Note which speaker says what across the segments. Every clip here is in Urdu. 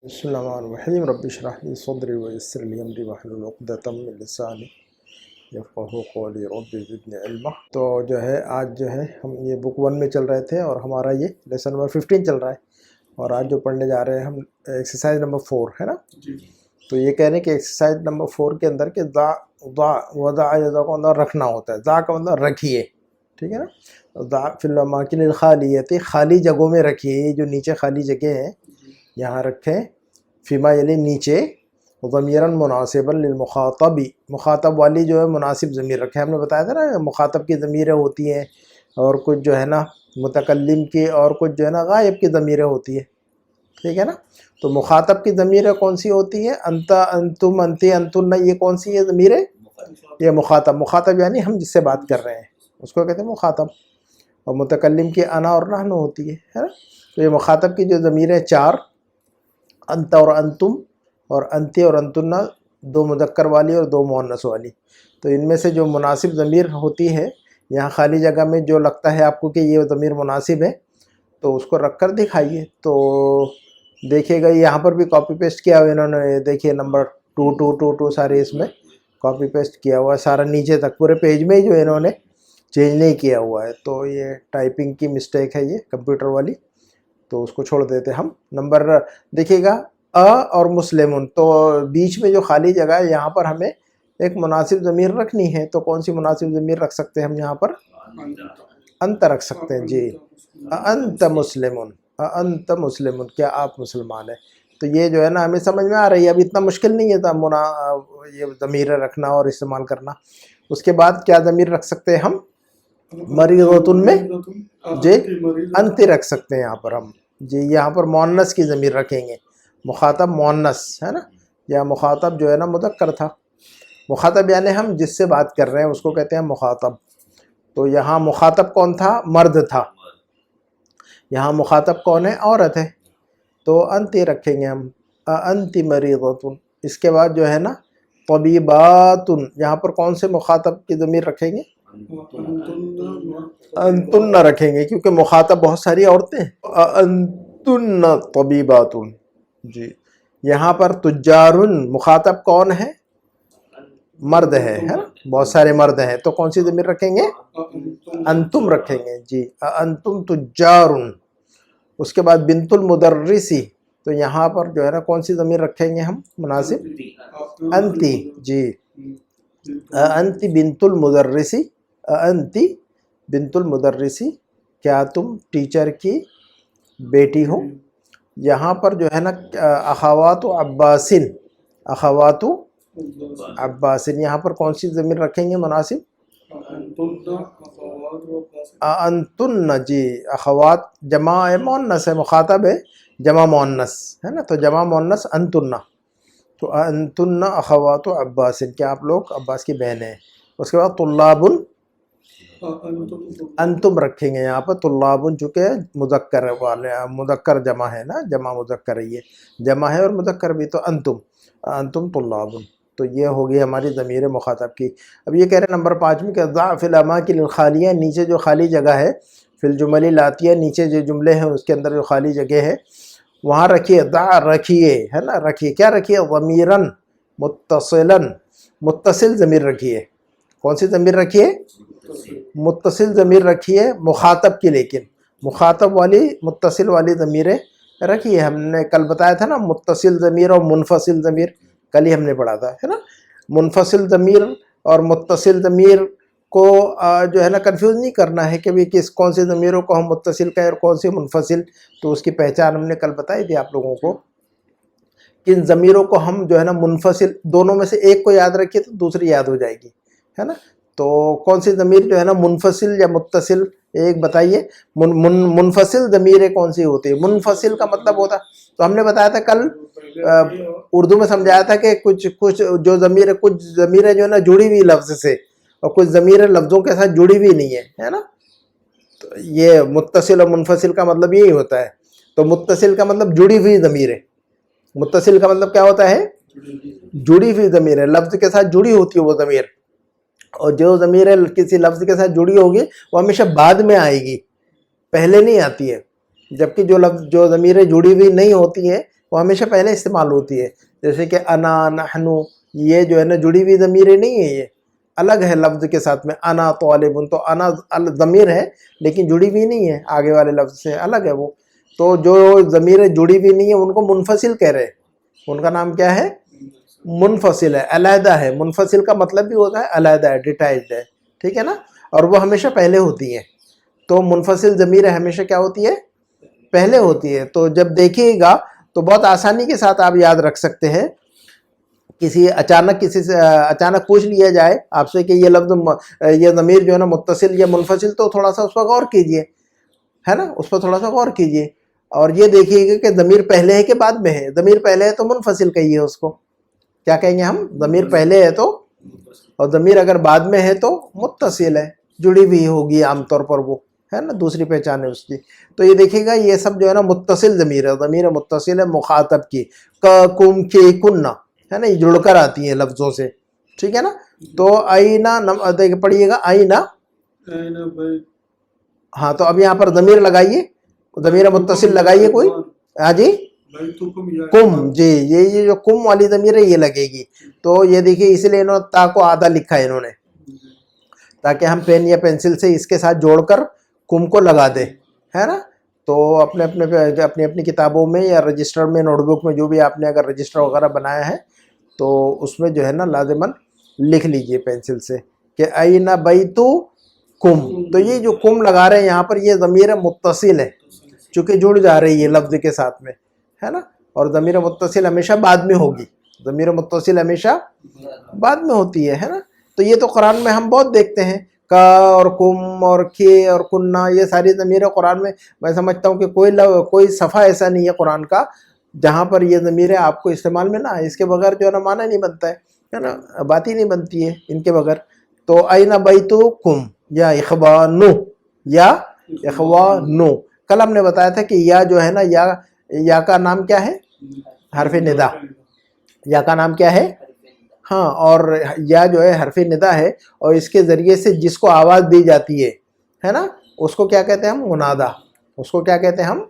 Speaker 1: بسم اللہ الرحمن الرحیم رب اشرح لی صدری ویسر لی امری واحلل عقدۃ من لسانی یفقہوا قولی رب زدنی علما۔ تو جو ہے آج جو ہے ہم یہ بک 1 میں چل رہے تھے اور ہمارا یہ لیسن نمبر 15 چل رہا ہے، اور آج جو پڑھنے جا رہے ہیں ہم ایکسرسائز نمبر 4 ہے نا۔ تو یہ کہہ رہے ہیں کہ ایکسرسائز نمبر 4 کے اندر کہ وضع کو اندر رکھنا ہوتا ہے، ضع کا مطلب رکھیے، ٹھیک ہے نا۔ ضع فی الاماکن الخالیۃ، خالی جگہوں میں رکھیے، یہ جو نیچے خالی جگہ ہیں یہاں رکھیں، فیما یعنی نیچے، ضمیراً مناسبا للمخاطب، مخاطب والی جو ہے مناسب ضمیر رکھے۔ ہم نے بتایا تھا نا مخاطب کی ضمیریں ہوتی ہیں اور کچھ جو ہے نا متکلم کی اور کچھ جو ہے نا غائب کی ضمیریں ہوتی ہیں، ٹھیک ہے نا۔ تو مخاطب کی ضمیریں کون سی ہوتی ہیں؟ انت، انتم، انتی، انتن، یہ کون سی ہے ضمیریں؟ یہ مخاطب یعنی ہم جس سے بات کر رہے ہیں اس کو کہتے ہیں مخاطب، اور متکلم کی انا اور نحن ہوتی ہے نا۔ تو یہ مخاطب کی جو ضمیریں 4، انت اور انتم اور انتی اور انتنا، 2 مذکر والی اور 2 مؤنث والی۔ تو ان میں سے جو مناسب ضمیر ہوتی ہے یہاں خالی جگہ میں جو لگتا ہے آپ کو کہ یہ ضمیر مناسب ہے تو اس کو رکھ کر دکھائیے۔ تو دیکھیے گا یہاں پر بھی کاپی پیسٹ کیا ہوا انہوں نے، دیکھیے نمبر 2 2 2 2 سارے اس میں کاپی پیسٹ کیا ہوا ہے، سارا نیچے تک پورے پیج میں ہی جو انہوں نے چینج نہیں کیا ہوا ہے۔ تو یہ ٹائپنگ کی مسٹیک ہے یہ کمپیوٹر والی، تو اس کو چھوڑ دیتے ہم۔ نمبر دیکھیے گا اور مسلمون، تو بیچ میں جو خالی جگہ ہے یہاں پر ہمیں ایک مناسب ضمیر رکھنی ہے، تو کون سی مناسب ضمیر رکھ سکتے ہیں ہم یہاں پر؟ انت رکھ سکتے ہیں، جی، انت مسلمون، انت مسلمون، کیا آپ مسلمان ہیں۔ تو یہ جو ہے نا ہمیں سمجھ میں آ رہی ہے، اب اتنا مشکل نہیں ہے یہ ضمیر رکھنا اور استعمال کرنا۔ اس کے بعد کیا ضمیر رکھ سکتے ہیں ہم؟ مریضۃن میں جی انت رکھ سکتے ہیں یہاں پر ہم، جی یہاں پر مؤنث کی ضمیر رکھیں گے، مخاطب مؤنث ہے نا، یا مخاطب جو ہے نا مذکر تھا۔ مخاطب یعنی ہم جس سے بات کر رہے ہیں اس کو کہتے ہیں مخاطب۔ تو یہاں مخاطب کون تھا؟ مرد تھا، یہاں مخاطب کون ہے؟ عورت ہے، تو انت رکھیں گے ہم، انت مریضۃ۔ اس کے بعد جو ہے نا طبیبات، یہاں پر کون سے مخاطب کی ضمیر رکھیں گے؟ انتن رکھیں گے، کیونکہ مخاطب بہت ساری عورتیں ہیں۔ انتن طبیبات، جی۔ یہاں پر تجارن، مخاطب کون ہے؟ مرد ہے نا، بہت سارے مرد ہیں، تو کون سی ضمیر رکھیں گے؟ انتم رکھیں گے، جی، انتم تجارن۔ اس کے بعد بنت المدرسی، تو یہاں پر جو ہے نا کون سی ضمیر رکھیں گے ہم مناسب؟ انتی، جی، انتی بنت المدرسی، انتی بنت المدرسی، کیا تم ٹیچر کی بیٹی ہو۔ یہاں پر جو ہے نا اخوات عباسن، اخوات عباسن، یہاں پر کون سی ضمیر رکھیں گے مناسب؟ انتن، جی، اخوات جمع مؤنث ہے، مخاطب ہے جمع مؤنث ہے نا، تو جمع مؤنث انتن، تو انتن اخوات عباسن، کیا آپ لوگ عباس کی بہن ہیں۔ اس کے بعد طلاب، انتم رکھیں گے یہاں پر، طلاب چونکہ مذکر والے، مذکر جمع ہے نا، جمع مذکر ہے، یہ جمع ہے اور مذکر بھی، تو انتم، انتم طلاب۔ تو یہ ہوگی ہماری ضمیر مخاطب کی۔ اب یہ کہہ رہے ہیں نمبر 5 میں کہ ضع فی الاماکن الخالیہ، نیچے جو خالی جگہ ہے، فی الجمل الاتیہ، نیچے جو جملے ہیں اس کے اندر جو خالی جگہ ہے وہاں رکھیے، ضع رکھیے ہے نا، رکھیے کیا رکھیے؟ ضمیراً متصلاً، متصل ضمیر رکھیے۔ کون سی ضمیر رکھیے؟ متصل ضمیر رکھیے مخاطب کی، لیکن مخاطب والی متصل والی ضمیریں رکھیے۔ ہم نے کل بتایا تھا نا متصل ضمیر اور منفصل ضمیر، کل ہی ہم نے پڑھا تھا ہے نا۔ منفصل ضمیر اور متصل ضمیر کو جو ہے نا کنفیوز نہیں کرنا ہے کہ بھی کون سی ضمیروں کو ہم متصل کہیں اور کون سی منفصل، تو اس کی پہچان ہم نے کل بتائی تھی آپ لوگوں کو۔ کن ضمیروں کو ہم جو ہے نا منفصل، دونوں میں سے ایک کو یاد رکھیے تو دوسری یاد ہو جائے گی ہے نا۔ تو کون سی ضمیر جو ہے نا منفصل یا متصل، ایک بتائیے۔ منفصل ضمیریں کون سی ہوتی ہے؟ منفصل کا مطلب ہوتا، تو ہم نے بتایا تھا کل اردو میں سمجھایا تھا کہ کچھ جو ضمیر، کچھ ضمیریں جو ہے نا جڑی ہوئی لفظ سے، اور کچھ ضمیریں لفظوں کے ساتھ جڑی ہوئی نہیں ہے نا۔ تو یہ متصل اور منفصل کا مطلب یہی ہوتا ہے۔ تو متصل کا مطلب جڑی ہوئی ضمیریں، متصل کا مطلب کیا ہوتا ہے؟ جڑی ہوئی ضمیریں، لفظ کے ساتھ جڑی ہوتی ہے وہ ضمیر، اور جو ضمیر کسی لفظ کے ساتھ جڑی ہوگی وہ ہمیشہ بعد میں آئے گی، پہلے نہیں آتی ہے۔ جبکہ جو ضمیریں جڑی ہوئی نہیں ہوتی ہیں وہ ہمیشہ پہلے استعمال ہوتی ہے. جیسے کہ انا، نحنو، یہ جو ہے نا جڑی ہوئی ضمیریں نہیں ہے، یہ الگ ہے لفظ کے ساتھ میں. انا طالب، تو انا ضمیر ہے لیکن جڑی ہوئی نہیں ہے آگے والے لفظ سے، الگ ہے وہ. تو جو ضمیریں جڑی ہوئی نہیں ہے ان کو منفصل کہہ رہے ہیں، ان کا نام کیا ہے؟ منفصل ہے، علیحدہ ہے. منفصل کا مطلب بھی ہوتا ہے علیحدہ ہے، ڈیٹیچڈ ہے، ٹھیک ہے نا. اور وہ ہمیشہ پہلے ہوتی ہیں. تو منفصل ضمیر ہمیشہ کیا ہوتی ہے؟ پہلے ہوتی ہے. تو جب دیکھیے گا تو بہت آسانی کے ساتھ آپ یاد رکھ سکتے ہیں. کسی سے اچانک پوچھ لیا جائے آپ سے کہ یہ لفظ یہ ضمیر جو ہے نا متصل یا منفصل، تو تھوڑا سا اس پر غور کیجئے، ہے نا، اس پر تھوڑا سا غور کیجئے اور یہ دیکھیے گا کہ ضمیر پہلے ہے کہ بعد میں ہے. ضمیر پہلے ہے تو منفصل کہیے، اس کو کیا کہیں گے ہم؟ ضمیر پہلے ہے تو، اور ضمیر اگر بعد میں ہے تو متصل ہے، جڑی ہوئی ہوگی عام طور پر، وہ ہے نا، دوسری پہچان ہے اس کی. تو یہ دیکھیے گا یہ سب جو ہے نا متصل ضمیر ہے، ضمیر متصل ہے مخاطب کی. کم کے کننا ہے نا، یہ جڑ کر آتی ہیں لفظوں سے، ٹھیک ہے نا. تو آئینہ پڑھیے گا، آئینہ. ہاں تو اب یہاں پر ضمیر لگائیے، ضمیر متصل لگائیے کوئی. ہاں جی، کم، جی یہ جو کم والی ضمیر ہے یہ لگے گی. تو یہ دیکھیے اس لیے انہوں نے تا کو آدھا لکھا ہے انہوں نے، تاکہ ہم پین یا پینسل سے اس کے ساتھ جوڑ کر کم کو لگا دیں، ہے نا. تو اپنے اپنی کتابوں میں یا رجسٹر میں، نوٹ بک میں، جو بھی آپ نے اگر رجسٹر وغیرہ بنایا ہے تو اس میں جو ہے نا لازماً لکھ لیجئے پینسل سے کہ این بیتو کم. تو یہ جو کم لگا رہے ہیں یہاں پر، یہ ضمیر متصل ہے چونکہ جڑ جا رہی ہے لفظ کے ساتھ میں، ہے نا. اور ضمیر متصل ہمیشہ بعد میں ہوگی، ضمیر متصل ہمیشہ بعد میں ہوتی ہے نا. تو یہ تو قرآن میں ہم بہت دیکھتے ہیں، کا اور کم اور کے اور کننا، یہ ساری ضمیریں قرآن میں سمجھتا ہوں کہ کوئی صفحہ ایسا نہیں ہے قرآن کا جہاں پر یہ ضمیریں آپ کو استعمال میں نہ آئے. اس کے بغیر جو ہے نا معنی نہیں بنتا ہے نا، بات ہی نہیں بنتی ہے ان کے بغیر. تو این بیتو کم یا اخوانو، یا اخوانو. کل ہم نے بتایا تھا کہ یا جو ہے نا، یا کا نام کیا ہے؟ حرف ندا. یا کا نام کیا ہے؟ ہاں، اور یا جو ہے حرف ندا ہے، اور اس کے ذریعے سے جس کو آواز دی جاتی ہے نا، اس کو کیا کہتے ہیں ہم؟ منادا. اس کو کیا کہتے ہیں ہم؟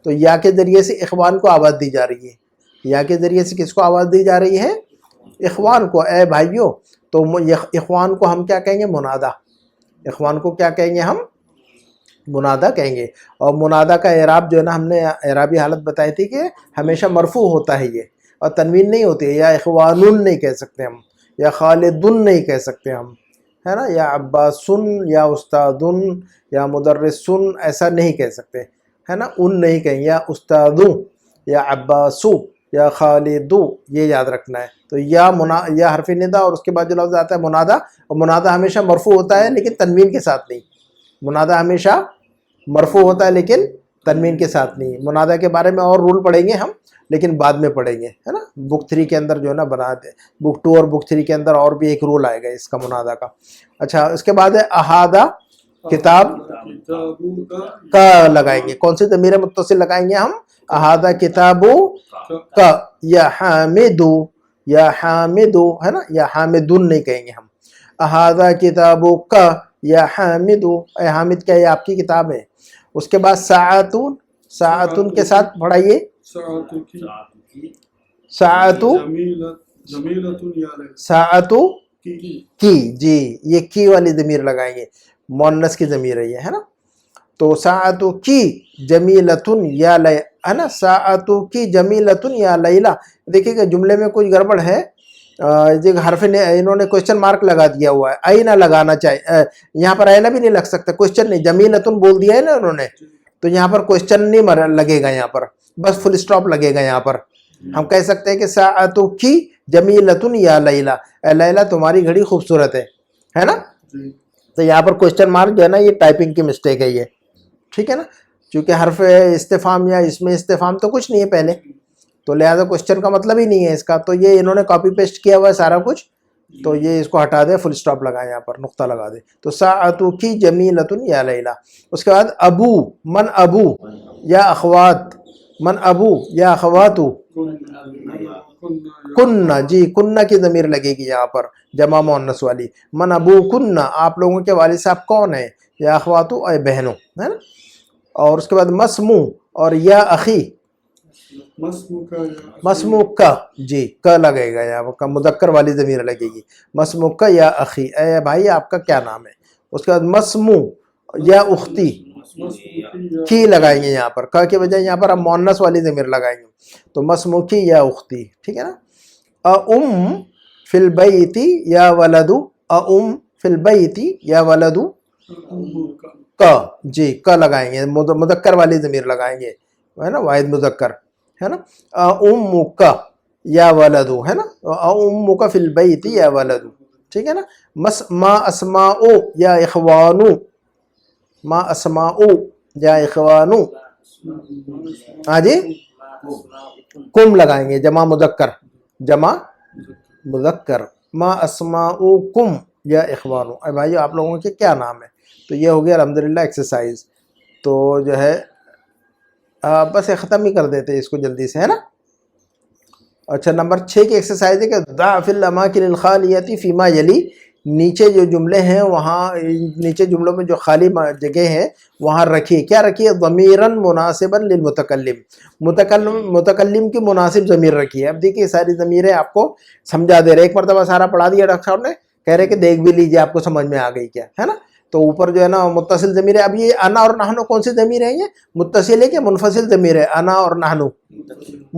Speaker 1: تو یا کے ذریعے سے اخوان کو آواز دی جا رہی ہے. یا کے ذریعے سے کس کو آواز دی جا رہی ہے؟ اخوان کو، اے بھائیو. تو اخوان کو ہم کیا کہیں گے؟ منادا. اخوان کو کیا کہیں گے ہم؟ منادا کہیں گے. اور منادا کا اعراب جو ہے نا، ہم نے اعرابی حالت بتائی تھی کہ ہمیشہ مرفوع ہوتا ہے یہ، اور تنوین نہیں ہوتی ہے. یا اخوانن نہیں کہہ سکتے ہم، یا خالدن نہیں کہہ سکتے ہم، ہے نا. یا عباسن، یا استادن، یا مدرسن، ایسا نہیں کہہ سکتے، ہے نا. ان نہیں کہیں، یا استادو، یا عباسو، یا خالدو، یہ یاد رکھنا ہے. تو یا حرف ندا، اور اس کے بعد جو لفظ آتا ہے منادا. اور منادا ہمیشہ مرفوع ہوتا ہے لیکن تنوین کے ساتھ نہیں. منادا ہمیشہ مرفوع ہوتا ہے لیکن تنوین کے ساتھ نہیں. منادا کے بارے میں اور رول پڑھیں گے ہم، لیکن بعد میں پڑھیں گے، ہے نا. بک 3 کے اندر جو ہے نا بنا دے، بک 2 اور بک 3 کے اندر اور بھی ایک رول آئے گا اس کا، منادا کا. اچھا، اس کے بعد ہے احادہ، کتاب کا لگائیں گے. کون سی ضمیر متصل لگائیں گے ہم؟ احادہ کتابو کا، یا حامدو، یا حامدو، ہے نا. یا حامدن نہیں کہیں گے ہم. احادہ کتابو کا، یا حامدو، اے حامد کیا یہ آپ کی کتاب ہے. اس کے بعد ساعتون، ساعتون کے ساتھ پڑھائیے. ساعتو، ساعتو کی، جی یہ کی والی ضمیر لگائیں گے، مؤنث کی ضمیر ہے نا. تو ساعتو کی جمیلتن یا ہے نا. ساعتو کی جمیلتن یا لیلہ. دیکھیے گا جملے میں کچھ گڑبڑ ہے، حرف نے انہوں نے کوشچن مارک لگا دیا ہوا ہے. آئینہ لگانا چاہیے یہاں پر، آئینہ بھی نہیں لگ سکتا، کوشچن نہیں. جمیلتن بول دیا ہے نا انہوں نے، تو یہاں پر کوشچن نہیں لگے گا، یہاں پر بس فل اسٹاپ لگے گا. یہاں پر ہم کہہ سکتے ہیں کہ ساعتو کی جمیلتن یا لیلہ، اے لیلہ تمہاری گھڑی خوبصورت ہے نا. تو یہاں پر کوشچن مارک جو ہے نا یہ ٹائپنگ کی مسٹیک ہے یہ، ٹھیک ہے نا. چونکہ حرف استفہام یا اس میں استفہام تو کچھ نہیں ہے پہلے، تو لہذا کوشچن کا مطلب ہی نہیں ہے اس کا. تو یہ انہوں نے کاپی پیسٹ کیا ہوا ہے سارا کچھ، تو یہ اس کو ہٹا دے، فل اسٹاپ لگائیں، یہاں پر نقطہ لگا دے. تو ساعتو کی جمیلتن یا لیلہ. اس کے بعد ابو، من ابو یا اخوات، من ابو یا اخواتو. کننا، جی کننا کی ضمیر لگے گی یہاں پر، جمع مؤنث والی. من ابو کننا، آپ لوگوں کے والد صاحب کون ہیں؟ یا اخواتو، اے بہنوں، ہے نا. اور اس کے بعد مسمو اور یا اخی. مسموک کا جی کا لگے گا یا کا مذکر والی ضمیر لگے گی مسموک کا یا اخی اے بھائی آپ کا کیا نام ہے. اس کے بعد مسمو یا اختی کی لگائیں گے یہاں پر کا کے بجائے یہاں پر ہم مؤنث والی ضمیر لگائیں گے تو مسموکی یا اختی ٹھیک ہے نا. ام فی البیت یا ولد ام فی البیت یا ولد کا جی کا لگائیں گے مذکر والی ضمیر لگائیں گے ہے نا واحد مذکر ہے نا. امک یا ولد ہے نا امک فی البیت یا ولد ٹھیک ہے نا. ما اسماء یا اخوانو ما اسماء یا اخوانو ہاں جی کم لگائیں گے جمع مذکر ما اسماؤکم یا اخوانو. اے بھائی آپ لوگوں کے کیا نام ہے. تو یہ ہو گیا الحمدللہ ایکسرسائز. تو جو ہے بس ختم ہی کر دیتے اس کو جلدی سے ہے نا. اچھا نمبر 6 کی ایکسرسائز ہے کہ ضع فی الاماکن الخالیۃ فیما یلی. نیچے جو جملے ہیں وہاں نیچے جملوں میں جو خالی جگہ ہے وہاں رکھیے کیا رکھیے ضمیرا مناسبا للمتکلم متکلم کی مناسب ضمیر رکھیے. اب دیکھیے ساری ضمیریں آپ کو سمجھا دے رہے ایک مرتبہ سارا پڑھا دیا ڈاکٹر صاحب نے کہہ رہے کہ دیکھ بھی لیجیے آپ کو سمجھ میں آ گئی کیا ہے نا. تو اوپر جو ہے نا متصل ضمیر ہے. اب یہ انا اور نحنو کون سی ضمیر ہے یہ متصل ہے کہ منفصل ضمیر ہے. انا اور نحنو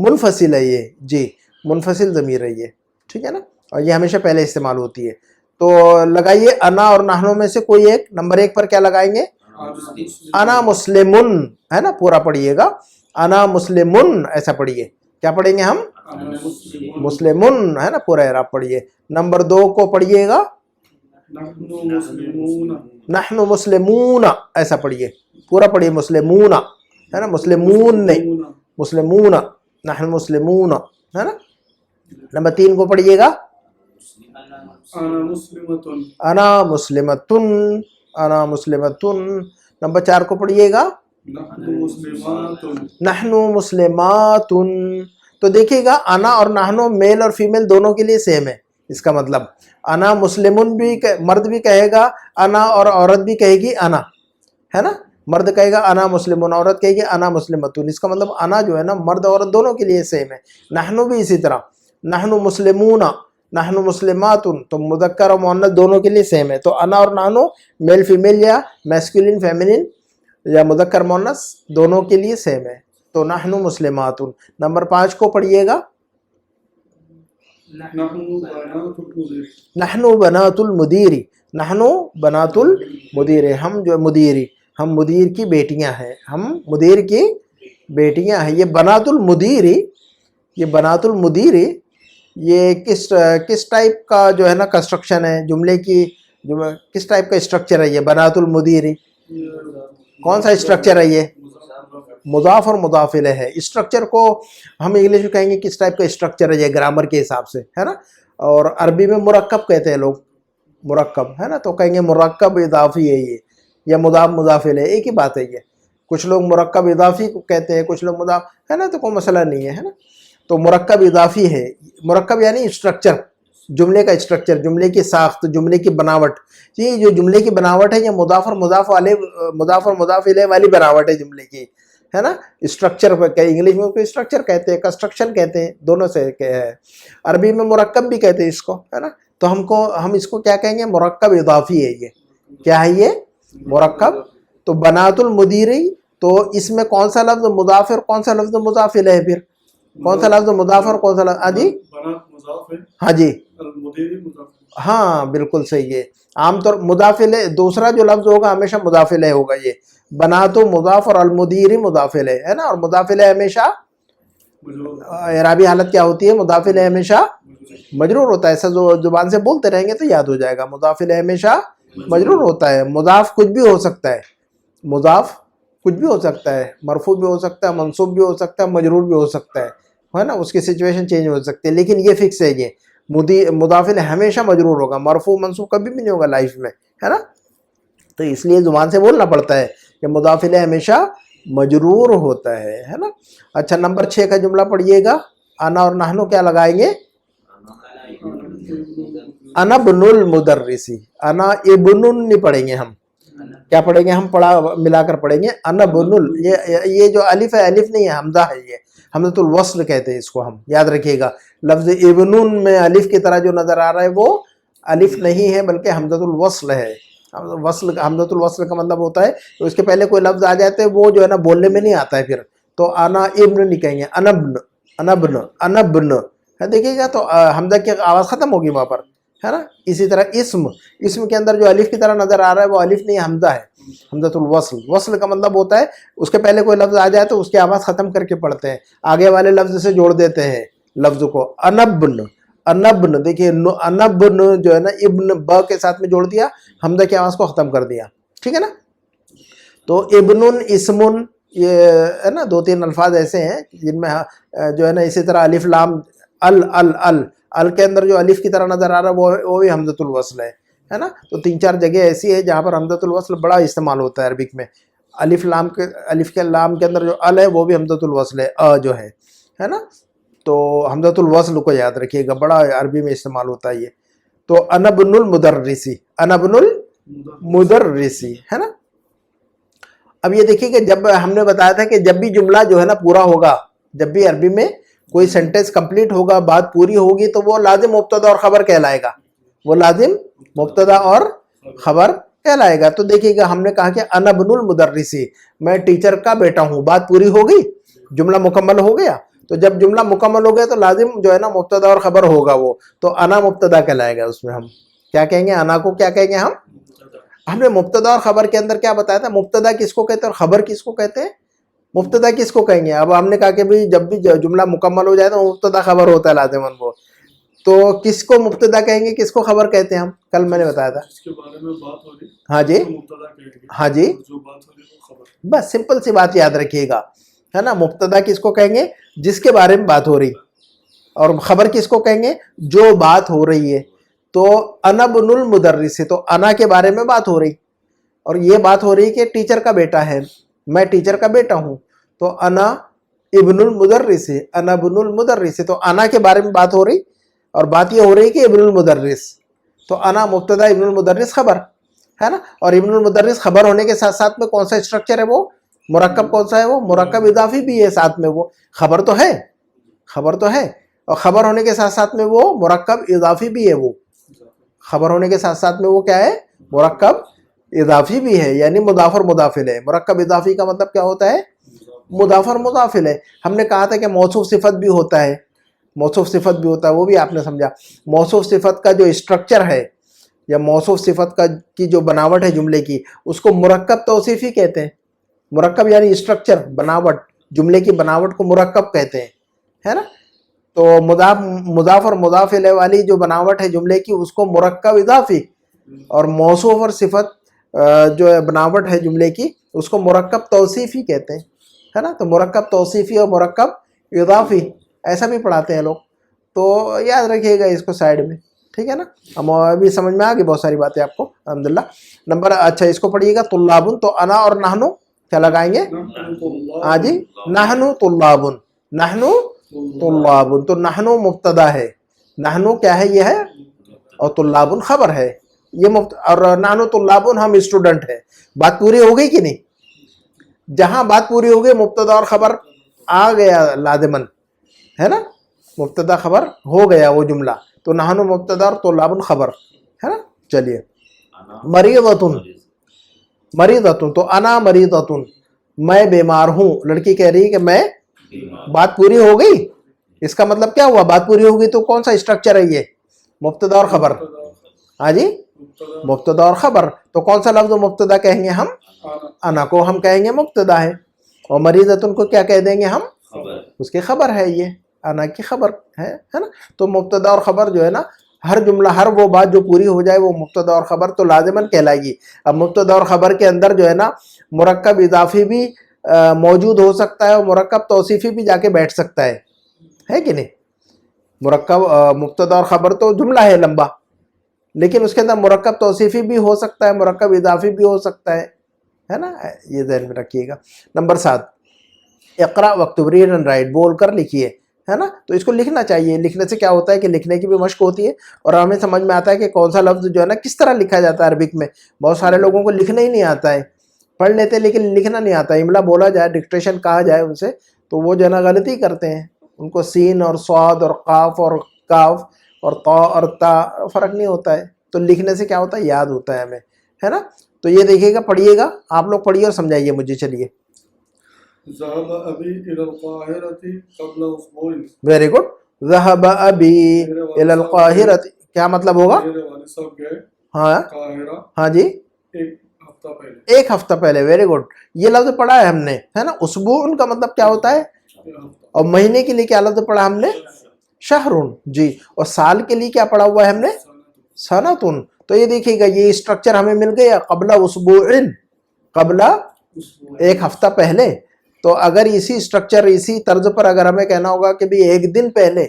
Speaker 1: منفصل ہے یہ جی منفصل ضمیر ہے یہ ٹھیک ہے نا اور یہ ہمیشہ پہلے استعمال ہوتی ہے. تو لگائیے انا اور نحنو میں سے کوئی ایک نمبر 1 پر کیا لگائیں گے انا مسلمن ہے نا پورا پڑھیے گا انا مسلمن ایسا پڑھیے کیا پڑھیں گے ہم مسلمن ہے نا پورا اعراب پڑھیے. نمبر 2 کو پڑھیے گا نحن مسلمون ایسا پڑھیے پورا پڑھیے مسلمون ہے نا مسلمون نہیں مسلمون نحن مسلمون ہے نا. نمبر 3 کو پڑھیے گا انا مسلمتن انا مسلمتن. نمبر 4 کو پڑھیے گا نحن مسلماتن. تو دیکھیے گا انا اور نحنو میل اور فیمیل دونوں کے لیے سیم ہے. اس کا مطلب انا مسلمن بھی مرد بھی کہے گا انا اور عورت بھی کہے گی انا ہے نا. مرد کہے گا انا مسلمن عورت کہے گی انا مسلمتن. اس کا مطلب انا جو ہے نا مرد عورت دونوں کے لیے سیم ہے. نحنو بھی اسی طرح نحن مسلمون نحن مسلماتن تو مذکر اور مؤنث دونوں کے لیے سیم ہے. تو انا اور نحنو میل فیمیل یا میسکولین فیمینین یا مذکر مؤنث دونوں کے لیے سیم ہے. تو نحن مسلماتن. نمبر 5 کو پڑھیے گا نحن بنات المدیری نحن بنات المدیر ہم جو مدیری ہم مدیر کی بیٹیاں ہیں ہم مدیر کی بیٹیاں ہیں. یہ بنات المدیری یہ بنات المدیری یہ کس ٹائپ کا جو ہے نا کنسٹرکشن ہے جملے کی کس ٹائپ کا اسٹرکچر ہے یہ بنات المدیری کون سا اسٹرکچر ہے یہ مضاف اور مضاف الیہ ہے. اسٹرکچر کو ہم انگلش میں کہیں گے کس ٹائپ کا اسٹرکچر ہے یہ گرامر کے حساب سے ہے نا. اور عربی میں مرکب کہتے ہیں لوگ مرکب ہے نا تو کہیں گے مرکب اضافی ہے یہ یا مضاف مضاف الیہ ایک ہی بات ہے یہ. کچھ لوگ مرکب اضافی کو کہتے ہیں کچھ لوگ مضاف ہے نا تو کوئی مسئلہ نہیں ہے نا. تو مرکب اضافی ہے مرکب یعنی اسٹرکچر جملے کا اسٹرکچر جملے کی ساخت جملے کی بناوٹ. یہ جو جملے کی بناوٹ ہے یہ مضاف اور مضاف الیہ والی بناوٹ ہے جملے کی ہے نا. اسٹرکچر انگلش میں کوئی اسٹرکچر کہتے ہیں کنسٹرکشن کہتے ہیں دونوں سے ہے. عربی میں مرکب بھی کہتے ہیں اس کو ہے نا. تو ہم اس کو کیا کہیں گے مرکب اضافی ہے یہ کیا ہے یہ مرکب. تو بنات المدیری تو اس میں کون سا لفظ مضاف اور کون سا لفظ مضاف الیہ پھر کون سا لفظ مضاف اور کون سا لفظ ہاں جی ہاں جی ہاں بالکل صحیح ہے. عام طور مضاف الیہ دوسرا جو لفظ ہوگا ہمیشہ مضاف الیہ ہوگا. یہ بنات و مضاف اور المدیری مضاف الیہ ہے نا. اور مضاف الیہ ہمیشہ اعرابی حالت کیا ہوتی ہے مضاف الیہ ہمیشہ مجرور ہوتا ہے. ایسا جو زبان سے بولتے رہیں گے تو یاد ہو جائے گا. مضاف الیہ ہمیشہ مجرور ہوتا ہے. مضاف کچھ بھی ہو سکتا ہے مضاف کچھ بھی ہو سکتا ہے مرفوع بھی ہو سکتا ہے منصوب بھی ہو سکتا ہے مجرور بھی ہو سکتا ہے نا. اس کی سچویشن چینج ہو سکتی ہے لیکن یہ فکس ہے یہ مضاف الیہ ہمیشہ مجرور ہوگا. مرفوع منصوب کبھی بھی نہیں ہوگا لائف میں ہے نا. تو اس لیے زبان سے بولنا پڑتا ہے کہ مضاف الیہ ہمیشہ مجرور ہوتا ہے نا. اچھا نمبر 6 کا جملہ پڑھیے گا. انا اور نحنو کیا لگائیں گے انا ابن المدرسی. انا ابن نہیں پڑھیں گے ہم کیا پڑھیں گے ہم ملا کر پڑھیں گے انا ابن. یہ جو الف ہے الف نہیں ہے حمزہ ہے. یہ حمزۃ الوصل کہتے ہیں اس کو ہم، یاد رکھیے گا. لفظ ابنن میں الف کی طرح جو نظر آ رہا ہے وہ الف نہیں ہے بلکہ حمزۃ الوصل ہے. حمزۃ الوصل کا مطلب ہوتا ہے کہ اس کے پہلے کوئی لفظ آ جاتے ہے وہ جو ہے نا بولنے میں نہیں آتا ہے پھر. تو انا ابن نہیں کہیں گے، انبن انبن انبن، دیکھیے گا تو حمزہ کی آواز ختم ہوگی وہاں پر، ہے نا. اسی طرح اسم کے اندر جو الف کی طرح نظر آ رہا ہے وہ الف نہیں حمزہ ہے، حمزۃ الوصل. وصل کا مطلب ہوتا ہے اس کے پہلے کوئی لفظ آ جائے تو اس کی آواز ختم کر کے پڑھتے ہیں، آگے والے لفظ سے جوڑ دیتے ہیں لفظ کو. انبن انبن، دیکھیے انبن جو ہے نا ابن ب کے ساتھ میں جوڑ دیا، حمزہ کی آواز کو ختم کر دیا، ٹھیک ہے نا. تو ابن اسمن یہ ہے نا 2-3 الفاظ ایسے ہیں جن میں جو ہے نا اسی طرح الف لام ال کے اندر جو الف کی طرح نظر آ رہا ہے وہ بھی حمزۃ الوصل ہے نا. تو 3-4 جگہ ایسی ہے جہاں پر حمزۃ الوصل بڑا استعمال ہوتا ہے عربک میں. الف کے لام کے اندر جو ال ہے وہ بھی حمزۃ الوصل ہے، جو ہے نا. تو حمزۃ الوصل کو یاد رکھیے گا، بڑا عربی میں استعمال ہوتا ہے یہ. تو انا ابن المدرسی، انا ابن المدرسی، ہے نا. اب یہ دیکھیے کہ جب ہم نے بتایا تھا کہ جب بھی جملہ جو ہے نا پورا ہوگا، جب بھی عربی میں کوئی سینٹنس کمپلیٹ ہوگا، بات پوری ہوگی، تو وہ لازم مبتدا اور خبر کہلائے گا، وہ لازم مبتدا اور خبر کہلائے گا. تو دیکھیے گا ہم نے کہا کہ انا ابن المدرسی، میں ٹیچر کا بیٹا ہوں، بات پوری ہو گئی، جملہ مکمل ہو گیا. تو جب جملہ مکمل ہو گیا تو لازم جو ہے نا مبتدا اور خبر ہوگا، وہ تو انا مبتدا کہلائے گا. اس میں ہم کیا کہیں گے؟ انا کو کیا کہیں گے ہم نے مبتدا اور خبر کے اندر کیا بتایا تھا؟ مبتدا کس کو کہتے ہیں اور خبر کس کو کہتے ہیں؟ مبتدا کس کو کہیں گے؟ اب ہم نے کہا کہ بھی جب بھی جملہ مکمل ہو جائے تو مبتدا خبر ہوتا ہے لازماً وہ. تو کس کو مبتدا کہیں گے، کس کو خبر کہتے ہیں ہم؟ کل میں نے بتایا تھا
Speaker 2: جس کے بارے میں بات ہو رہی،
Speaker 1: ہاں جی،
Speaker 2: مبتدا کہیں گے.
Speaker 1: ہاں جی،
Speaker 2: جو بات ہو رہی وہ خبر.
Speaker 1: بس سمپل سی بات یاد رکھیے گا، ہے نا. مبتدا کس کو کہیں گے؟ جس کے بارے میں بات ہو رہی. اور خبر کس کو کہیں گے؟ جو بات ہو رہی ہے. تو انا ابن المدرس، تو انا کے بارے میں بات ہو رہی، اور یہ بات ہو رہی کہ ٹیچر کا بیٹا ہے، میں ٹیچر کا بیٹا ہوں. تو انا ابن المدرس، انا ابن المدرس، تو انا کے بارے میں بات ہو رہی، اور بات یہ ہو رہی کہ ابن المدرس. تو انا مبتدا، ابن المدرس خبر، ہے نا. اور ابن المدرس خبر ہونے کے ساتھ ساتھ میں کون سا اسٹرکچر ہے؟ وہ مرکب. کون سا ہے وہ؟ مرکب اضافی بھی ہے ساتھ میں. وہ خبر تو ہے، خبر تو ہے، اور خبر ہونے کے ساتھ ساتھ میں وہ مرکب اضافی بھی ہے. وہ خبر ہونے کے ساتھ ساتھ میں وہ کیا ہے؟ مرکب اضافی بھی ہے، یعنی مضاف اور مضافل ہے. مرکب اضافی کا مطلب کیا ہوتا ہے؟ مضاف اور مضافل ہے. ہم نے کہا تھا کہ موصوف صفت بھی ہوتا ہے، موصوف صفت بھی ہوتا ہے، وہ بھی آپ نے سمجھا. موصوف صفت کا جو اسٹرکچر ہے یا موصوف صفت کی جو بناوٹ ہے جملے کی، اس کو مرکب توصیفی کہتے ہیں. مرکب یعنی اسٹرکچر، بناوٹ، جملے کی بناوٹ کو مرکب کہتے ہیں، ہے نا. تو مضاف اور مضاف الیہ والی جو بناوٹ ہے جملے کی اس کو مرکب اضافی، اور موصوف اور صفت جو ہے بناوٹ ہے جملے کی اس کو مرکب توصیفی کہتے ہیں، ہے نا. تو مرکب توصیفی اور مرکب اضافی ایسا بھی پڑھاتے ہیں لوگ. تو یاد رکھیے گا اس کو سائڈ میں، ٹھیک ہے نا. ہم ابھی سمجھ میں آ گئی بہت ساری باتیں آپ کو الحمدللہ. نمبر اچھا اس کو پڑھیے گا طلابن. تو انا اور نحنو کیا لگائیں گے؟ ہاں جی، نحنو طلابن، نحنو طلابن. تو نحنو مبتدا ہے، نحنو کیا ہے؟ یہ ہے، اور طلابن خبر ہے. یہ اور نحنو طلابن، ہم اسٹوڈنٹ ہیں. بات پوری ہو گئی کہ نہیں؟ جہاں بات پوری ہو گئی مبتدا اور خبر آ گیا لازمن، ہے نا. مبتدا خبر ہو گیا وہ جملہ. تو نحنو مبتدا اور طلابن خبر، ہے نا. چلیے مریضۃن، مریضۃن. تو انا مریضۃن، میں بیمار ہوں. لڑکی کہہ رہی ہے کہ میں، بات پوری ہو گئی. اس کا مطلب کیا ہوا؟ بات پوری ہو گئی. تو کون سا اسٹرکچر ہے یہ؟ مبتدا اور خبر. ہاں جی، مبتدا اور خبر. تو کون سا لفظ مبتدا کہیں گے ہم؟ انا کو ہم کہیں گے مبتدا ہے، اور مریضۃن کو کیا کہہ دیں گے ہم؟ اس کی خبر ہے، یہ انا کی خبر ہے نا. تو مبتدا اور خبر جو ہے نا، ہر جملہ، ہر وہ بات جو پوری ہو جائے وہ مبتدا اور خبر تو لازماً کہلائے گی. اب مبتدا اور خبر کے اندر جو ہے نا مرکب اضافی بھی موجود ہو سکتا ہے، اور مرکب توصیفی بھی جا کے بیٹھ سکتا ہے کہ نہیں. مرکب مبتدا اور خبر تو جملہ ہے لمبا، لیکن اس کے اندر مرکب توصیفی بھی ہو سکتا ہے، مرکب اضافی بھی ہو سکتا ہے نا. یہ ذہن میں رکھیے گا. نمبر 7، اقرا واکتب، ریڈ اینڈ رائٹ، بول کر لکھیے، ہے نا. تو اس کو لکھنا چاہیے. لکھنے سے کیا ہوتا ہے کہ لکھنے کی بھی مشق ہوتی ہے، اور ہمیں سمجھ میں آتا ہے کہ کون سا لفظ جو ہے نا کس طرح لکھا جاتا ہے عربک میں. بہت سارے لوگوں کو لکھنا ہی نہیں آتا ہے، پڑھ لیتے لیکن لکھنا نہیں آتا. املا بولا جائے، ڈکٹیشن کہا جائے ان سے، تو وہ جو ہے نا غلطی کرتے ہیں, ان کو سین اور صاد اور قاف اور کاف اور طا اور تا فرق نہیں ہوتا ہے, تو لکھنے سے کیا ہوتا ہے, یاد ہوتا ہے ہمیں, ہے نا. تو یہ دیکھیے گا, پڑھیے گا, آپ لوگ پڑھیے اور سمجھائیے مجھے. چلیے,
Speaker 2: ذهب أبي إلى القاهرة قبل أسبوع.
Speaker 1: Very good. ذهب ابی الی القاہرۃ, کیا مطلب ہوگا؟
Speaker 2: میرے والد صاحب گئے
Speaker 1: ہاں
Speaker 2: قاہرہ
Speaker 1: ہاں جی,
Speaker 2: ایک ہفتہ پہلے.
Speaker 1: ایک ہفتہ پہلے. Very good. یہ لفظ پڑھا ہے ہم نے, ہے نا. اسبوع کا مطلب کیا ہوتا ہے؟ اور مہینے کے لیے کیا لفظ پڑھا ہم نے؟ شہرون. جی. اور سال کے لیے کیا پڑھا ہوا ہے ہم نے؟ سنتن. تو یہ دیکھیے گا, یہ اسٹرکچر ہمیں مل گیا, قبل اسبوع, قبل ایک ہفتہ پہلے. تو اگر اسی اسٹرکچر, اسی طرز پر اگر ہمیں کہنا ہوگا کہ بھی ایک دن پہلے,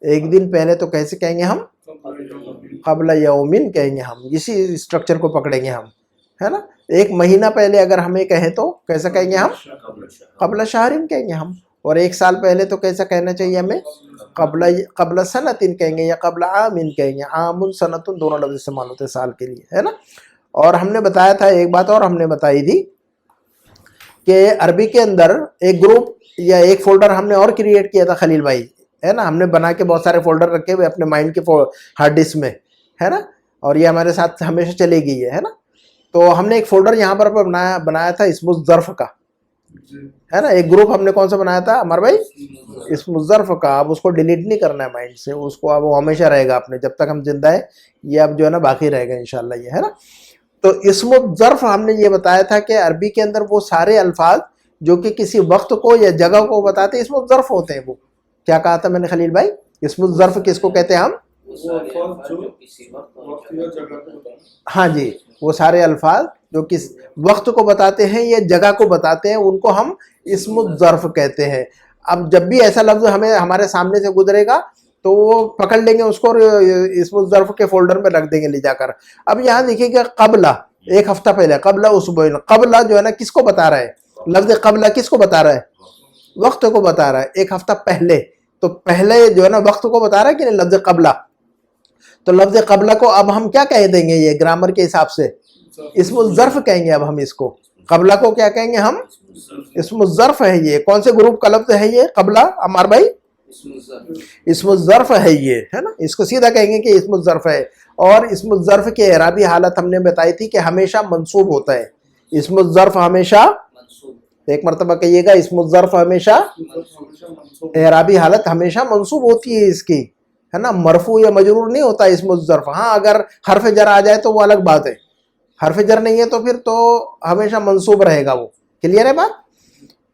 Speaker 1: ایک دن پہلے, تو کیسے کہیں گے ہم؟ قبل یومن کہیں گے ہم. اسی اسٹرکچر کو پکڑیں گے ہم, ہے نا. ایک مہینہ پہلے اگر ہمیں کہیں تو کیسا کہیں گے ہم؟ قبل شہرین کہیں گے ہم. اور ایک سال پہلے تو کیسا کہنا چاہیے ہمیں؟ قبل سنتن کہیں گے, یا قبل عامن کہیں گے. عام سنتن دونوں لفظ استعمال ہوتے ہیں سال کے لیے, ہے نا. اور ہم نے بتایا تھا ایک بات اور ہم نے بتائی تھی کہ عربی کے اندر ایک گروپ یا ایک فولڈر ہم نے اور کریٹ کیا تھا خلیل بھائی, ہے نا. ہم نے بنا کے بہت سارے فولڈر رکھے ہوئے اپنے مائنڈ کے ہارڈ ڈسک میں, ہے نا. اور یہ ہمارے ساتھ ہمیشہ چلے گئی ہے نا. تو ہم نے ایک فولڈر یہاں پر بنایا تھا اسم الظرف کا, ہے نا. ایک گروپ ہم نے کون سا بنایا تھا عمر بھائی؟ اسم الظرف کا. اب اس کو ڈیلیٹ نہیں کرنا ہے مائنڈ سے, اس کو اب وہ ہمیشہ رہے گا اپنے, جب تک ہم زندہ ہے یہ اب جو ہے نا باقی رہے گا انشاءاللہ, یہ ہے نا. تو اسم الظرف ہم نے یہ بتایا تھا کہ عربی کے اندر وہ سارے الفاظ جو کہ کسی وقت کو یا جگہ کو بتاتے ہیں اسم الظرف ہوتے ہیں. وہ کیا کہا تھا میں نے خلیل بھائی؟ اسم الظرف کس کو کہتے ہیں ہم؟
Speaker 2: وہ الفاظ جو وقت یا جگہ کو بتاتے ہیں.
Speaker 1: ہاں جی, وہ سارے الفاظ جو کس وقت کو بتاتے ہیں یا جگہ کو بتاتے ہیں ان کو ہم اسم الظرف کہتے ہیں. اب جب بھی ایسا لفظ ہمیں ہمارے سامنے سے گزرے گا تو وہ پکڑ لیں گے اس کو, اسم الظرف کے فولڈر میں رکھ دیں گے لے جا کر. اب یہاں دیکھیے کہ قبلہ, ایک ہفتہ پہلے, قبلہ اسبوع. قبلہ جو ہے نا کس کو بتا رہا ہے؟ لفظ قبلہ کس کو بتا رہا ہے؟ وقت کو بتا رہا ہے, ایک ہفتہ پہلے. تو پہلے جو ہے نا وقت کو بتا رہا ہے کہ نہیں لفظ قبلہ. تو لفظ قبلہ کو اب ہم کیا کہہ دیں گے یہ گرامر کے حساب سے؟ اسم الظرف کہیں گے اب ہم اس کو. قبلہ کو کیا کہیں گے ہم؟ اسم الظرف ہے. یہ کون سے گروپ کا لفظ ہے یہ قبلہ عمار بھائی؟ اسم الظرف ہے یہ, ہے نا. اس کو سیدھا کہیں گے کہ اسم الظرف ہے. اور اسم الظرف کے اعرابی حالت ہم نے بتائی تھی کہ ہمیشہ منصوب ہوتا ہے. اسم الظرف ہمیشہ, ایک مرتبہ کہیے گا, اسم الظرف ہمیشہ اعرابی حالت ہمیشہ منصوب ہوتی ہے اس کی, ہے نا. مرفوع یا مجرور نہیں ہوتا اسم الظرف. ہاں اگر حرف جر آ جائے تو وہ الگ بات ہے, حرف جر نہیں ہے تو پھر تو ہمیشہ منصوب رہے گا وہ. کلیئر ہے بات؟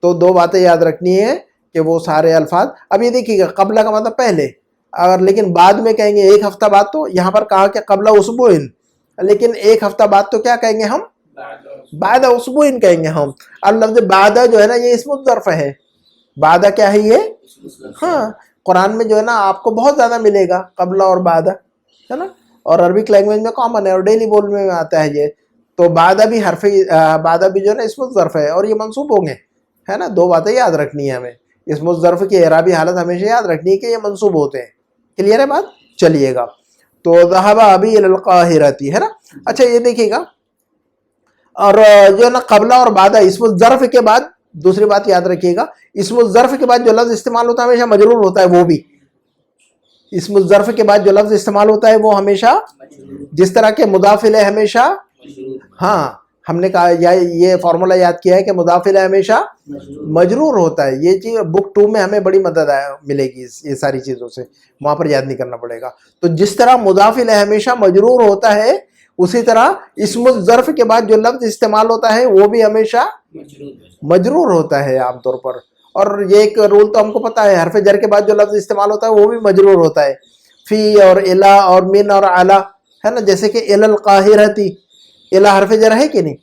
Speaker 1: تو دو باتیں یاد رکھنی ہے کہ وہ سارے الفاظ. اب یہ دیکھیے گا قبلہ کا مطلب پہلے, اگر لیکن بعد میں کہیں گے ایک ہفتہ بعد, تو یہاں پر کہا کہ قبلہ اسبوع, لیکن ایک ہفتہ بعد تو کیا کہیں گے ہم؟ بعد اسبوع کہیں گے ہم. اب لفظ بعد جو ہے نا یہ اسم الظرف ہے. بعد کیا ہے یہ؟ ہاں, قرآن میں جو ہے نا آپ کو بہت زیادہ ملے گا قبلہ اور بعد, ہے نا. اور عربک لینگویج میں کامن ہے اور ڈیلی بولنے میں آتا ہے یہ. تو بعد بھی حرف, بعد بھی جو ہے نا اسم الظرف ہے اور یہ منصوب ہوں گے, ہے نا. دو باتیں یاد رکھنی ہے ہمیں. اسم الظرف کی اعرابی حالت ہمیشہ یاد رکھنی ہے کہ یہ منصوب ہوتے ہیں. کلیئر ہے بات؟ چلیے گا. تو ذهب ابی الی القاہرۃ, ہے نا. اچھا یہ دیکھیے گا, اور جو ہے نا قبلہ اور بعد, اسم الظرف کے بعد دوسری بات یاد رکھیے گا, اسم الظرف کے بعد جو لفظ استعمال ہوتا ہے ہمیشہ مجرور ہوتا ہے. وہ بھی اسم الظرف کے بعد جو لفظ استعمال ہوتا ہے وہ ہمیشہ, جس طرح کے مضاف الیہ ہمیشہ, ہاں ہم نے کہا یہ فارمولا یاد کیا ہے کہ مضاف الیہ ہمیشہ مجرور ہوتا ہے. یہ چیز بک 2 میں ہمیں بڑی مدد ملے گی یہ ساری چیزوں سے, وہاں پر یاد نہیں کرنا پڑے گا. تو جس طرح مضاف الیہ ہمیشہ مجرور ہوتا ہے, اسی طرح اسم الظرف کے بعد جو لفظ استعمال ہوتا ہے وہ بھی ہمیشہ مجرور ہوتا ہے عام طور پر. اور یہ ایک رول تو ہم کو پتا ہے, حرف جر کے بعد جو لفظ استعمال ہوتا ہے وہ بھی مجرور ہوتا ہے. فی اور الا اور من اور علی, ہے نا. جیسے کہ الی القاہرۃ, الا حرف جر ہے کہ نہیں,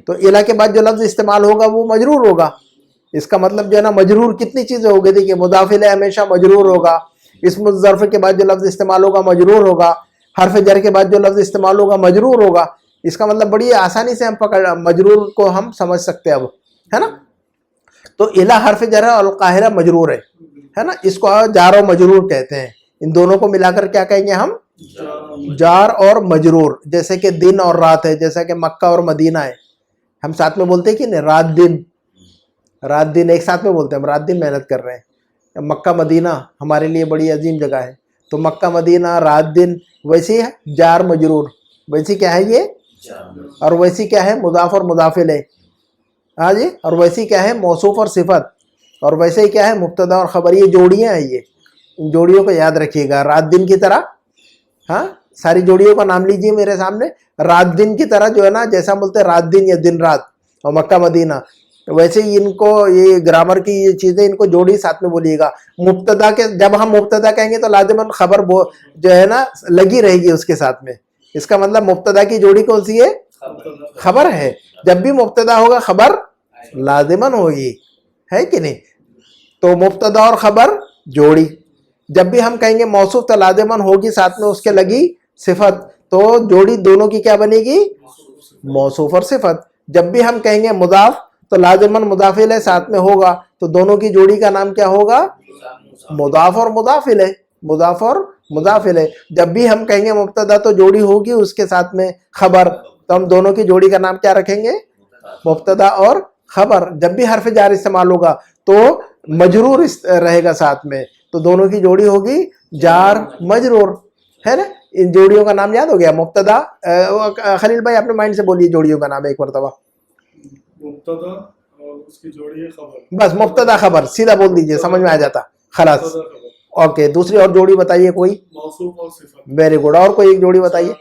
Speaker 1: تو الا کے بعد جو لفظ استعمال ہوگا وہ مجرور ہوگا. اس کا مطلب جو ہے نا مجرور کتنی چیزیں ہو گئی. دیکھیے مضاف الیہ ہمیشہ مجرور ہوگا, اسم الظرف کے بعد جو لفظ استعمال ہوگا مجرور ہوگا, حرف جر کے بعد جو لفظ استعمال ہوگا مجرور ہوگا. اس کا مطلب بڑی آسانی سے ہم مجرور کو ہم سمجھ سکتے ہیں اب, ہے نا. تو الا حرف جر ہے اور القاہرہ مجرور ہے نا. اس کو جار و مجرور کہتے ہیں. ان دونوں کو ملا کر کیا کہیں گے ہم؟ جار اور مجرور. جیسے کہ دن اور رات ہے, جیسا کہ مکہ اور مدینہ ہے, ہم ساتھ میں بولتے ہیں کہ نہیں رات دن, رات دن ایک ساتھ میں بولتے ہیں ہم، رات دن محنت کر رہے ہیں. مکہ مدینہ ہمارے لیے بڑی عظیم جگہ ہے. تو مکہ مدینہ رات دن ویسی ہے جار مجرور، ویسی کیا ہے یہ، اور ویسی کیا ہے مضاف اور مضاف الیہ. ہاں جی، اور ویسی کیا ہے موصوف اور صفت، اور ویسے ہی کیا ہے مبتدا اور خبر. یہ جوڑیاں ہیں، یہ ان جوڑیوں کو یاد رکھیے گا. رات دن کی طرح، ہاں ساری جوڑیوں کا نام لیجیے میرے سامنے. رات دن کی طرح جو ہے نا، جیسا بولتے ہیں رات دن یا دن رات اور مکہ مدینہ، ویسے ہی ان کو یہ گرامر کی یہ چیزیں ان کو جوڑی ساتھ میں بولیے گا. مبتدا کے جب ہم مبتدا کہیں گے تو لازماً خبر جو ہے نا لگی رہے گی اس کے ساتھ میں. اس کا مطلب مبتدا کی جوڑی کون سی ہے، خبر ہے. جب بھی مبتدا ہوگا خبر لازماً ہوگی، ہے کہ نہیں. تو مبتدا اور خبر جوڑی. جب بھی ہم کہیں گے موصوف تو لازماً ہوگی ساتھ میں اس کے لگی صفت، تو جوڑی دونوں کی کیا بنے گی، موصوف اور صفت. جب بھی ہم کہیں گے مضاف تو لازماً مضاف الیہ ساتھ میں ہوگا، تو دونوں کی جوڑی کا نام کیا ہوگا، مضاف اور مضاف الیہ، مضاف اور مضاف الیہ. جب بھی ہم کہیں گے مبتدا تو جوڑی ہوگی اس کے ساتھ میں خبر، تو ہم دونوں کی جوڑی کا نام کیا رکھیں گے، مبتدا اور خبر. جب بھی حرف جار استعمال ہوگا تو مجرور رہے گا ساتھ میں، تو دونوں کی جوڑی ہوگی جار مجرور، ہے نا. ان جوڑیوں کا نام یاد ہو گیا. مبتدا، خلیل بھائی اپنے مائنڈ سے بولیے جوڑیوں کا نام ایک مرتبہ.
Speaker 2: مبتدا اور اس کی جوڑی ہے خبر.
Speaker 1: بس مبتدا خبر سیدھا بول دیجئے، سمجھ میں آ جاتا خلاص. اوکے، دوسری اور جوڑی بتائیے کوئی.
Speaker 2: موصوف اور صفت.
Speaker 1: Very good. اور کوئی ایک جوڑی بتائیے،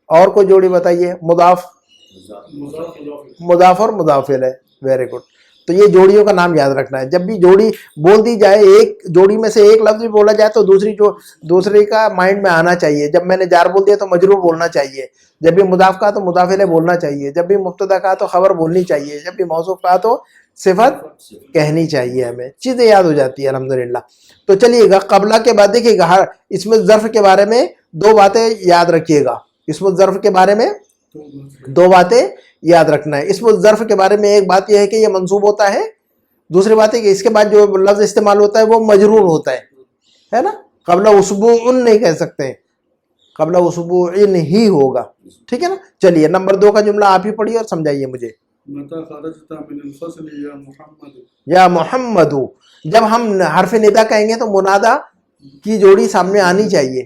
Speaker 1: اور کوئی جوڑی بتائیے. مضاف، مضاف اور مضاف الیہ. Very good. تو یہ جوڑیوں کا نام یاد رکھنا ہے. جب بھی جوڑی بول دی جائے، ایک جوڑی میں سے ایک لفظ بھی بولا جائے تو دوسری کا مائنڈ میں آنا چاہیے. جب میں نے جار بول دیا تو مجرور بولنا چاہیے. جب بھی مضاف کہا تو مضاف الیہ بولنا چاہیے. جب بھی مبتدا کہا تو خبر بولنی چاہیے. جب بھی موصوف کہا تو صفت کہنی چاہیے. ہمیں چیزیں یاد ہو جاتی ہے الحمدللہ. تو چلیے گا قبلہ کے بعد دیکھیے گا، اسم الظرف کے بارے میں دو باتیں یاد رکھیے گا. اسم الظرف کے بارے میں دو باتیں یاد رکھنا ہے. اسم الظرف کے بارے میں ایک بات یہ ہے کہ یہ منصوب ہوتا ہے. دوسری بات ہے کہ اس کے بعد جو لفظ استعمال ہوتا ہے وہ مجرور ہوتا ہے نا. قبل اسبوع نہیں کہہ سکتے، قبل اسبوع ہی ہوگا. ٹھیک ہے نا. چلیے نمبر 2 کا جملہ آپ ہی پڑھیے اور سمجھائیے مجھے.
Speaker 2: متى خرجت من الفصل یا محمد.
Speaker 1: یا محمد. جب ہم حرف ندا کہیں گے تو منادا کی جوڑی سامنے آنی چاہیے.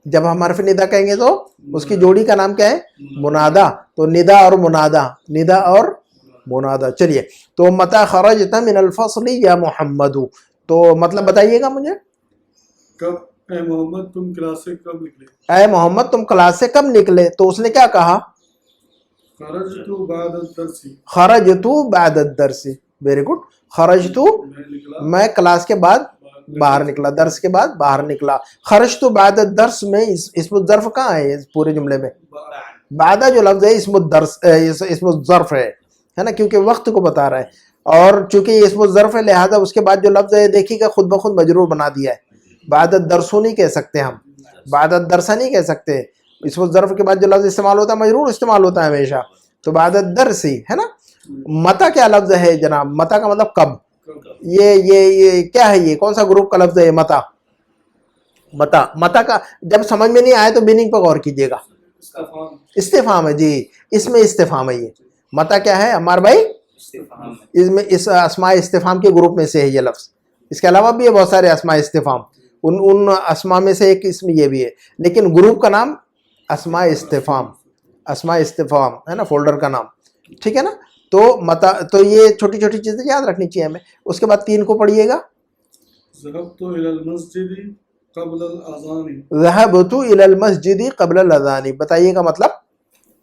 Speaker 1: جب ہم حرف ندا کہیں گے تو اس کی جوڑی کا نام کیا ہے، منادا. تو ندا اور منادا، ندا اور منادا. چلیے تو متى خرجت من الفصل یا محمد، تو مطلب بتائیے گا مجھے.
Speaker 2: کب، اے محمد تم کلاس سے کب نکلے.
Speaker 1: اے محمد تم کلاس سے کب نکلے، تو اس نے کیا کہا،
Speaker 2: خرجت بعد الدرس.
Speaker 1: خرجت بعد الدرس. Very good. خرجت میں کلاس کے بعد باہر نکلا، درس کے بعد باہر نکلا. خرجت بعد الدرس میں اسم الظرف کہاں ہے اس پورے جملے میں، بعد جو لفظ ہے اسم الظرف ہے نا، کیونکہ وقت کو بتا رہا ہے. اور چونکہ یہ اسم الظرف ہے لہذا اس کے بعد جو لفظ ہے دیکھیے گا خود بخود مجرور بنا دیا ہے. بعد الدرسو نہیں کہہ سکتے ہم، بعد الدرسہ نہیں کہہ سکتے. اسم الظرف کے بعد جو لفظ استعمال ہوتا ہے مجرور استعمال ہوتا ہے ہمیشہ. تو بعد الدرسی ہے نا. متا کیا لفظ ہے جناب، متا کا مطلب کب. یہ کیا ہے، یہ کون سا گروپ کا لفظ ہے متا. متا کا جب سمجھ میں نہیں آئے تو میننگ پہ غور کیجیے گا. استفہام ہے جی، اس میں استفہام ہے. یہ متا کیا ہے عمار بھائی، اس میں اس اسماء استفہام کے گروپ میں سے ہے یہ لفظ. اس کے علاوہ بھی ہے بہت سارے اسماء استفہام، ان اسماء میں سے ایک اسم یہ بھی ہے، لیکن گروپ کا نام اسماء استفہام، اسماء استفہام ہے نا، فولڈر کا نام. ٹھیک ہے نا. تو متا، تو یہ چھوٹی چھوٹی چیزیں یاد رکھنی چاہیے ہمیں. اس کے بعد 3 کو پڑھیے گا.
Speaker 2: ذهبت الى المسجد قبل الاذان.
Speaker 1: ذهبت الى المسجد قبل الاذان. بتائیے گا مطلب.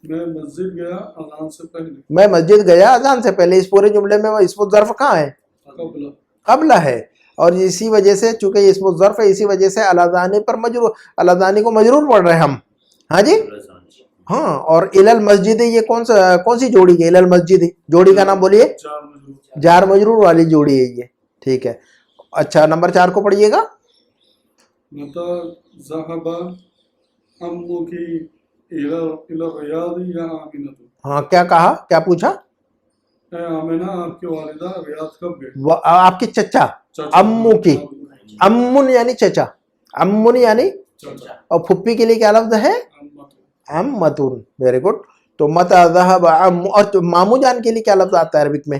Speaker 2: میں مسجد گیا اذان سے پہلے.
Speaker 1: میں مسجد گیا اذان سے پہلے. اس پورے جملے میں وہ اسم الظرف کہاں ہے،
Speaker 2: قبل.
Speaker 1: قبل ہے. اور اسی وجہ سے چونکہ یہ اسم الظرف ہے اسی وجہ سے الاذان پر مجرور، الاذان کو مجرور پڑھ رہے ہیں ہم. ہاں جی ہاں. اور الی المسجد یہ کون سی جوڑی ہے، الی المسجد جوڑی کا نام بولیے. جار مجرور والی جوڑی ہے یہ. ٹھیک ہے. اچھا نمبر 4 کو پڑھیے گا.
Speaker 2: متى ذهب عمك الى الرياض یا آمنہ.
Speaker 1: ہاں کیا کہا، کیا پوچھا.
Speaker 2: اے آمنہ آپ کے والدہ ریاض کب گئے.
Speaker 1: آپ کے چچا، امو کی، امن یعنی چچا، امن یعنی، اور پھپھی کے لیے کیا لفظ ہے، امتون. Very good. تو متى ذهب عمو، اور مامو جان کے لیے کیا لفظ آتا ہے عربک میں،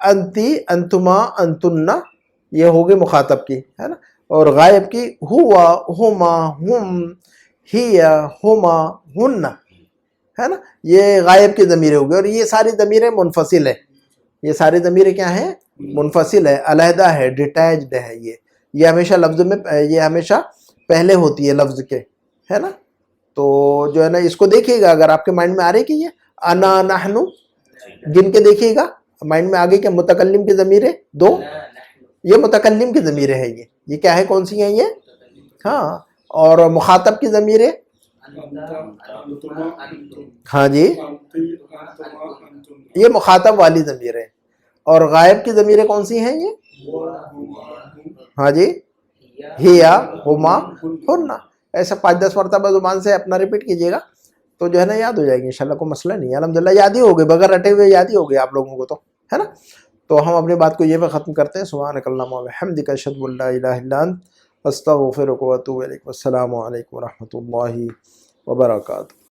Speaker 1: انتی انتما انتنا یہ ہوگی مخاطب کی ہے نا، اور غائب کی ہوا ہما ہم ہی ہما ہن ہے نا، یہ غائب کی ضمیریں ہوگی، اور یہ ساری ضمیریں منفصل ہے، یہ ساری ضمیریں کیا ہیں؟ منفصل ہے، علیحدہ ہے، ڈیٹیچڈ ہے، یہ ہمیشہ لفظ میں یہ ہمیشہ پہلے ہوتی ہے لفظ کے ہے نا. تو جو ہے نا اس کو دیکھیے گا، اگر آپ کے مائنڈ میں آ رہی کہ یہ انا نحنو گن کے دیکھیے گا مائنڈ میں آگے کہ متکلم کی ضمیریں دو، یہ متکلم کی ضمیریں ہیں، یہ کیا ہے، کون سی ہیں یہ؟ ہاں، اور مخاطب کی ضمیریں ہاں جی یہ مخاطب والی ضمیریں، اور غائب کی ضمیریں کون سی ہیں یہ؟ ہاں جی ہیا ہما ہننا. ایسا 5-10 مرتبہ زبان سے اپنا ریپیٹ کیجیے گا تو جو ہے نا یاد ہو جائے گی انشاءاللہ، کوئی مسئلہ نہیں ہے، الحمدللہ یاد ہی ہو گئے، بغیر رٹے ہوئے یاد ہی ہو گئے آپ لوگوں کو تو ہے نا. تو ہم اپنی بات کو یہ پہ ختم کرتے ہیں. سبحانک اللہم و بحمدک اشہد ان لا الہ الا انت استغفرک و اتوب الیک. والسلام علیکم و رحمۃ اللہ وبرکاتہ.